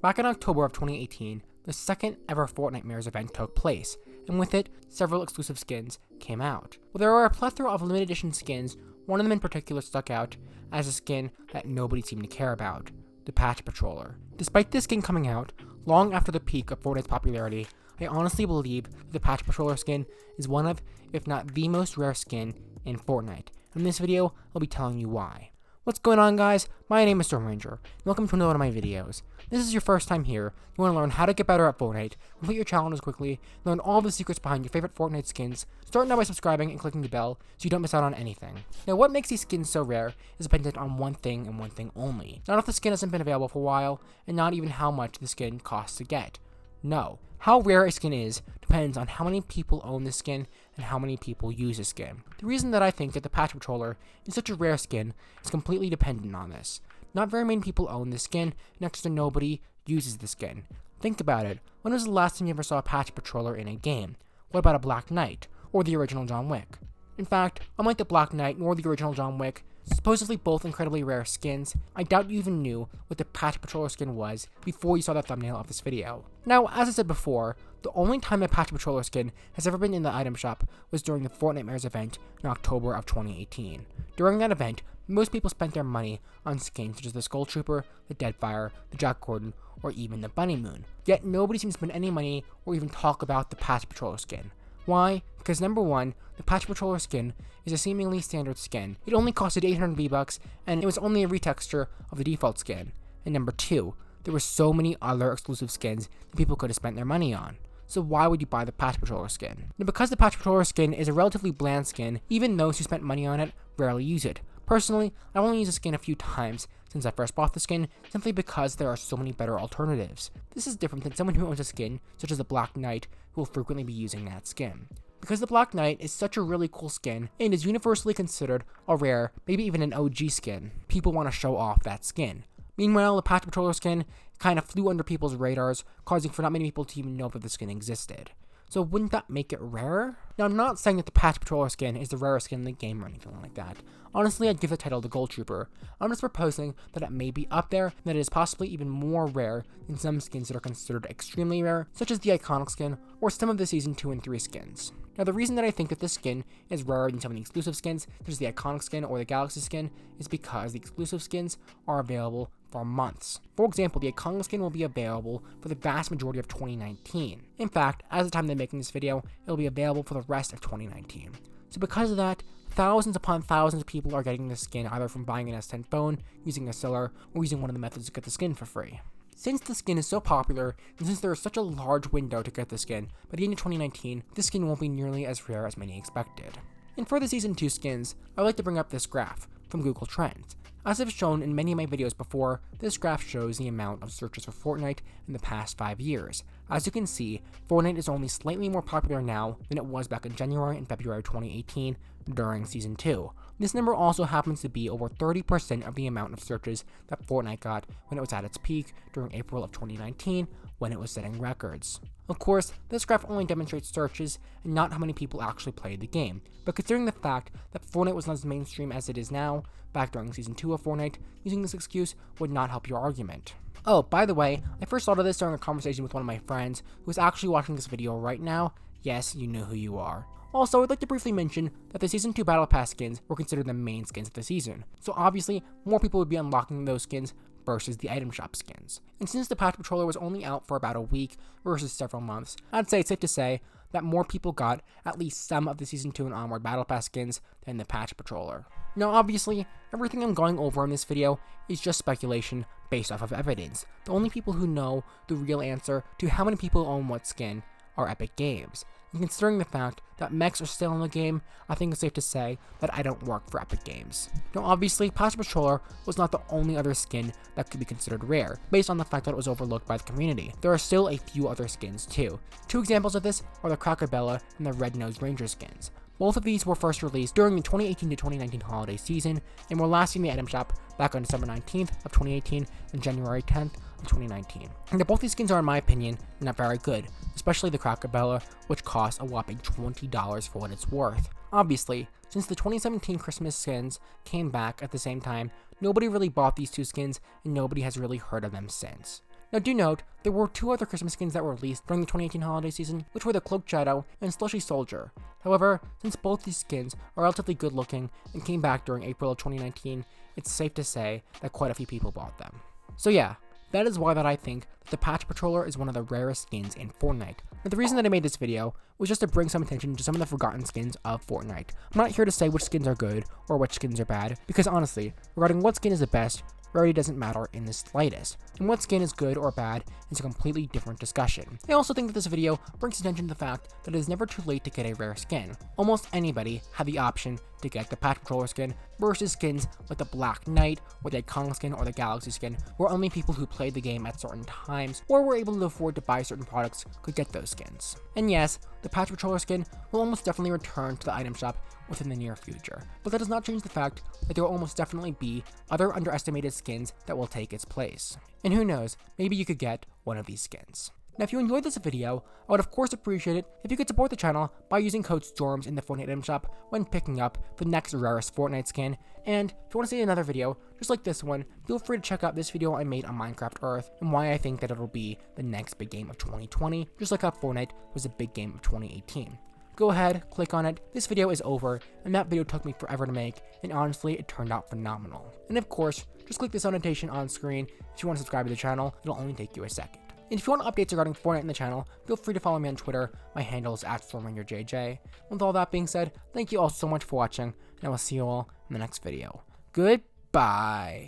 Back in October of 2018, the second ever Fotnitemares event took place, and with it, several exclusive skins came out. While there were a plethora of limited edition skins, one of them in particular stuck out as a skin that nobody seemed to care about, the Patch Patroller. Despite this skin coming out long after the peak of Fortnite's popularity, I honestly believe that the Patch Patroller skin is one of, if not the most rare skin in Fortnite. In this video, I'll be telling you why. What's going on, guys? My name is Storm Ranger, and welcome to another one of my videos. If this is your first time here, you want to learn how to get better at Fortnite, complete your challenges quickly, learn all the secrets behind your favorite Fortnite skins. Start now by subscribing and clicking the bell so you don't miss out on anything. Now, what makes these skins so rare is dependent on one thing and one thing only. Not if the skin hasn't been available for a while, and not even how much the skin costs to get. No. How rare a skin is depends on how many people own the skin and how many people use the skin. The reason that I think that the Patch Patroller is such a rare skin is completely dependent on this. Not very many people own the skin, next to nobody uses the skin. Think about it. When was the last time you ever saw a Patch Patroller in a game? What about a Black Knight, or the original John Wick? In fact, unlike the Black Knight nor the original John Wick, supposedly both incredibly rare skins, I doubt you even knew what the Patch Patroller skin was before you saw the thumbnail of this video. Now, as I said before, the only time a Patch Patroller skin has ever been in the item shop was during the Fortnitemares event in October of 2018. During that event, most people spent their money on skins such as the Ghoul Trooper, the Deadfire, the Jack Gordon, or even the Bunny Moon. Yet nobody seems to spend any money or even talk about the Patch Patroller skin. Why? Because number one, the Patch Patroller skin is a seemingly standard skin. It only costed 800 V-Bucks, and it was only a retexture of the default skin. And number two, there were so many other exclusive skins that people could have spent their money on. So why would you buy the Patch Patroller skin? Now, because the Patch Patroller skin is a relatively bland skin, even those who spent money on it rarely use it. Personally, I only used the skin a few times since I first bought the skin, simply because there are so many better alternatives. This is different than someone who owns a skin, such as the Black Knight, who will frequently be using that skin. Because the Black Knight is such a really cool skin, and is universally considered a rare, maybe even an OG skin, people want to show off that skin. Meanwhile, the Patch Patroller skin kind of flew under people's radars, causing for not many people to even know that the skin existed. So wouldn't that make it rarer? Now, I'm not saying that the Patch Patroller skin is the rarest skin in the game or anything like that. Honestly, I'd give the title to Ghoul Trooper. I'm just proposing that it may be up there, and that it is possibly even more rare than some skins that are considered extremely rare, such as the iKONIK skin, or some of the Season 2 and 3 skins. Now, the reason that I think that this skin is rarer than some of the exclusive skins, such as the iKONIK skin or the Galaxy skin, is because the exclusive skins are available for months. For example, the iKONIK skin will be available for the vast majority of 2019. In fact, as of the time they're making this video, it will be available for the rest of 2019. So because of that, thousands upon thousands of people are getting this skin either from buying an S10 phone, using a seller, or using one of the methods to get the skin for free. Since the skin is so popular, and since there is such a large window to get the skin, by the end of 2019, this skin won't be nearly as rare as many expected. And for the Season 2 skins, I would like to bring up this graph from Google Trends. As I've shown in many of my videos before, this graph shows the amount of searches for Fortnite in the past 5 years. As you can see, Fortnite is only slightly more popular now than it was back in January and February 2018 during Season 2. This number also happens to be over 30% of the amount of searches that Fortnite got when it was at its peak during April of 2019, when it was setting records. Of course, this graph only demonstrates searches and not how many people actually played the game, but considering the fact that Fortnite was not as mainstream as it is now, back during Season 2 of Fortnite, using this excuse would not help your argument. Oh, by the way, I first thought of this during a conversation with one of my friends who is actually watching this video right now. Yes, you know who you are. Also, I'd like to briefly mention that the Season 2 Battle Pass skins were considered the main skins of the season, so obviously, more people would be unlocking those skins versus the item shop skins. And since the Patch Patroller was only out for about a week versus several months, I'd say it's safe to say that more people got at least some of the Season 2 and onward Battle Pass skins than the Patch Patroller. Now, obviously, everything I'm going over in this video is just speculation based off of evidence. The only people who know the real answer to how many people own what skin are Epic Games. And considering the fact that mechs are still in the game, I think it's safe to say that I don't work for Epic Games. Now, obviously, Patch Patroller was not the only other skin that could be considered rare, based on the fact that it was overlooked by the community. There are still a few other skins too. Two examples of this are the Crocabella and the Red-Nosed Ranger skins. Both of these were first released during the 2018 to 2019 holiday season, and were last in the item shop back on December 19th of 2018 and January 10th of 2019. And both these skins are, in my opinion, not very good, especially the Crocabella, which costs a whopping $20 for what it's worth. Obviously, since the 2017 Christmas skins came back at the same time, nobody really bought these two skins, and nobody has really heard of them since. Now do note, there were 2 other Christmas skins that were released during the 2018 holiday season, which were the Cloaked Shadow and Slushy Soldier. However, since both these skins are relatively good looking and came back during April of 2019, it's safe to say that quite a few people bought them. So yeah, that is why that I think that the Patch Patroller is one of the rarest skins in Fortnite. Now the reason that I made this video was just to bring some attention to some of the forgotten skins of Fortnite. I'm not here to say which skins are good or which skins are bad, because honestly, regarding what skin is the best, rarity doesn't matter in the slightest, and what skin is good or bad is a completely different discussion. I also think that this video brings attention to the fact that it is never too late to get a rare skin. Almost anybody had the option to get the Patch Patroller skin versus skins like the Black Knight or the iKONIK skin or the Galaxy skin, where only people who played the game at certain times or were able to afford to buy certain products could get those skins. And yes, the Patch Patroller skin will almost definitely return to the item shop within the near future, but that does not change the fact that there will almost definitely be other underestimated skins that will take its place. And who knows, maybe you could get one of these skins. Now if you enjoyed this video, I would of course appreciate it if you could support the channel by using code STORMS in the Fortnite item shop when picking up the next rarest Fortnite skin, and if you want to see another video just like this one, feel free to check out this video I made on Minecraft Earth and why I think that it'll be the next big game of 2020, just like how Fortnite was a big game of 2018. Go ahead, click on it. This video is over, and that video took me forever to make, and honestly, it turned out phenomenal. And of course, just click this annotation on screen if you want to subscribe to the channel. It'll only take you a second. And if you want updates regarding Fortnite in the channel, feel free to follow me on Twitter. My handle is @StormRangerJJ. With all that being said, thank you all so much for watching, and I will see you all in the next video. Goodbye.